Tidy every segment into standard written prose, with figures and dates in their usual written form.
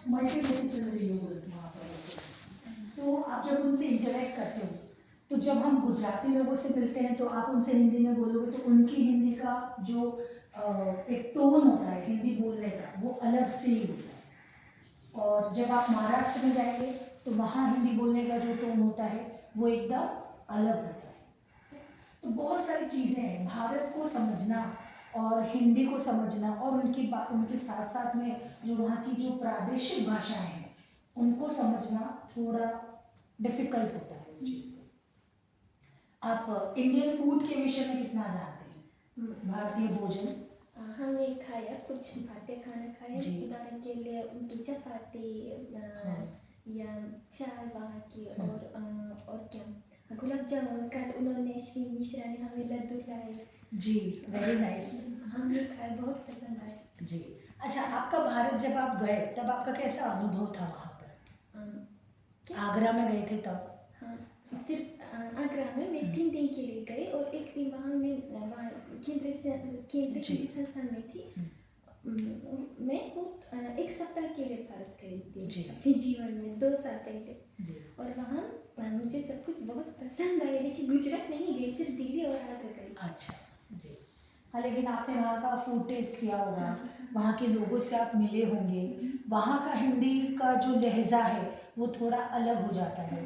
Multi disciplinary लोग वहाँ पर होते हैं। तो आप जब उनसे इंटरेक्ट करते हो, तो जब हम गुजराती लोगों से मिलते हैं तो आप उनसे हिंदी में बोलोगे तो उनकी हिंदी का जो एक टोन होता है हिंदी बोलने का, वो अलग से ही होता है। और जब आप महाराष्ट्र में जाएंगे तो वहाँ हिंदी बोलने का जो टोन होता है वो एकदम अलग होता है। तो बहुत सारी चीज़ें हैं, भारत को समझना और हिंदी को समझना और उनके साथ साथ में जो वहाँ की जो प्रादेशिक भाषाएं हैं उनको समझना थोड़ा डिफिकल्ट होता है इस चीज़ को। आप इंडियन फूड के विषय में कितना जानते हैं? भारतीय भोजन हमने खाया, कुछ भारतीय खाना खाया, उदाहरण के लिए उनकी चपाती या चाय वहाँ की, और क्या गुलाब जामुन, कल उन्होंने श्री मिश्रा ने हमें लड्डू लाए जी, वेरी नाइस। हमने खाया, बहुत पसंद आया जी। अच्छा, आपका भारत जब आप गए तब आपका कैसा अनुभव था वहाँ पर? आगरा में गए थे तब? हाँ, सिर्फ आगरा में मैं 3 दिन के लिए गई और एक दिन वहाँ केंद्रीय संस्थान में थी। मैं वो 1 सप्ताह के लिए भारत गई थी अपने जीवन में 2 साल पहले। और वहाँ मुझे सब कुछ बहुत पसंद आया, लेकिन गुजरात नहीं गई, सिर्फ दिल्ली और आगरा गई। अच्छा जी। हाँ, लेकिन आपने वहाँ का फूड टेस्ट किया होगा, वहाँ के लोगों से आप मिले होंगे, वहाँ का हिंदी का जो लहजा है वो थोड़ा अलग हो जाता है।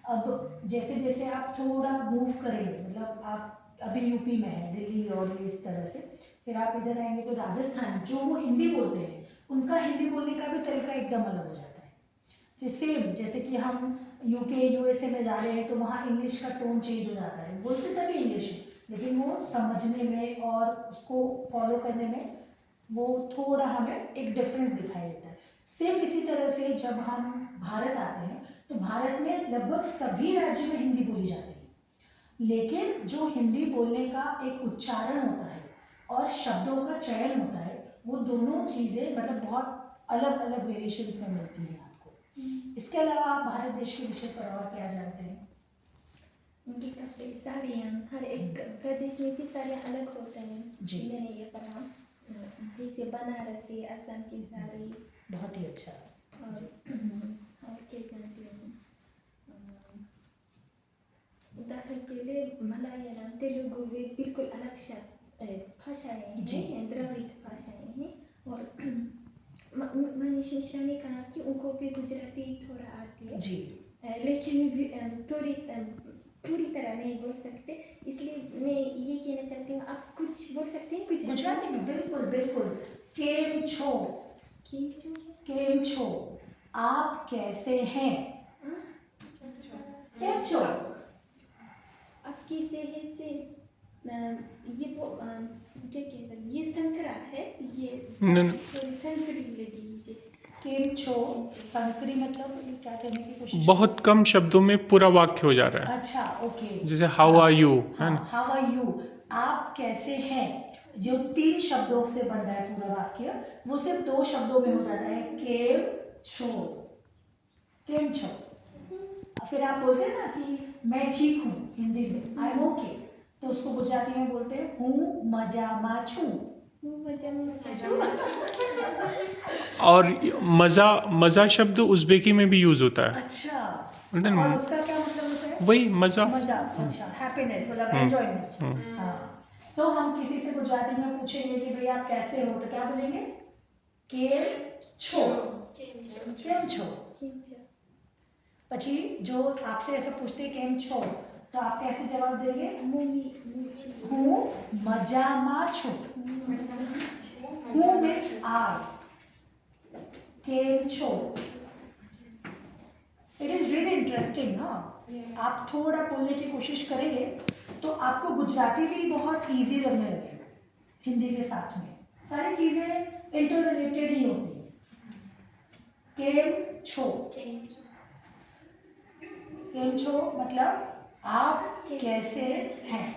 अब जैसे जैसे आप थोड़ा मूव करेंगे, मतलब आप अभी यूपी में है, दिल्ली और इस तरह से, फिर आप इधर आएंगे तो राजस्थान जो वो हिंदी बोलते हैं उनका हिंदी बोलने का भी तरीका एकदम अलग हो जाता है। सेम जैसे कि हम यूके यूएसए में जा रहे हैं तो वहाँ इंग्लिश का टोन चेंज हो जाता है, बोलते सभी इंग्लिश है लेकिन वो समझने में और उसको फॉलो करने में वो थोड़ा हमें एक डिफरेंस दिखाई देता है। सेम इसी तरह से जब हम भारत आते हैं तो भारत में लगभग सभी राज्य में हिंदी बोली जाती है, लेकिन जो हिंदी बोलने का एक उच्चारण होता है और शब्दों का चयन होता है वो दोनों चीज़ें मतलब बहुत अलग अलग वेरिएशंस में मिलती हैं आपको। इसके अलावा आप भारत देश के विषय पर और क्या जानते हैं? उनके कपड़े, साड़ियाँ, हर एक प्रदेश में भी साड़ियाँ अलग होते हैं। मैंने ये पढ़ा, जैसे बनारसी, असम की साड़ी। बहुत ही अच्छा। और क्या जानती हूँ, उदाहरण के लिए मलयालम, तेलुगु वे बिल्कुल अलग भाषाएँ हैं, द्रविड़ भाषाएँ हैं। और मनीष मिश्रा ने कहा कि उनको भी गुजराती थोड़ा आती है जी, लेकिन थोड़ी पूरी तरह नहीं बोल सकते, इसलिए मैं ये कहना चाहती हूँ, आप कुछ बोल सकते हैं गुजराती में? बिल्कुल बिल्कुल। केम छो, केम छो, आप कैसे हैं? केम छो, आप कैसे हैं से ये वो क्या कहते हैं, ये संकरा है, ये संकरी लगी मुझे। केम छो संकरी मतलब क्या करने की कोशिश? बहुत कम शब्दों में पूरा वाक्य हो जा रहा है। अच्छा, ओके। जैसे हाउ आर यू है ना, हाउ आर यू, आप कैसे हैं, जो 3 शब्दों से बन रहा है पूरा वाक्य, वो सिर्फ 2 शब्दों में हो जाता है, केम छो, केम छो। फिर आप बोलते हैं ना कि मैं ठीक हूँ हिंदी में, आई एम ओके, तो उसको गुजराती में बोलते हैं हूँ मजामा छू। और मजा शब्द उज़्बेकी में भी यूज होता है। अच्छा, मतलब और उसका क्या मतलब होता है? वही मजा। अच्छा, हैप्पीनेस, मतलब एंजॉयमेंट। हाँ, सो हम किसी से गुजराती में पूछेंगे कि भाई आप कैसे हो, तो क्या बोलेंगे? केम छो, केम छो। પછી જો आपसे ऐसा पूछते हैं केम छो, तो आप कैसे जवाब देंगे? हूँ मजामा छू। हूँ मीन्स आई, केम छो। इट इज़ रियली इंटरेस्टिंग ना। आप थोड़ा बोलने की कोशिश करेंगे तो आपको गुजराती भी बहुत इजी लगने लगेगा हिंदी के साथ में, सारी चीज़ें इंटर रिलेटेड ही होती हैं। केम छो, केम छो मतलब आप कैसे हैं।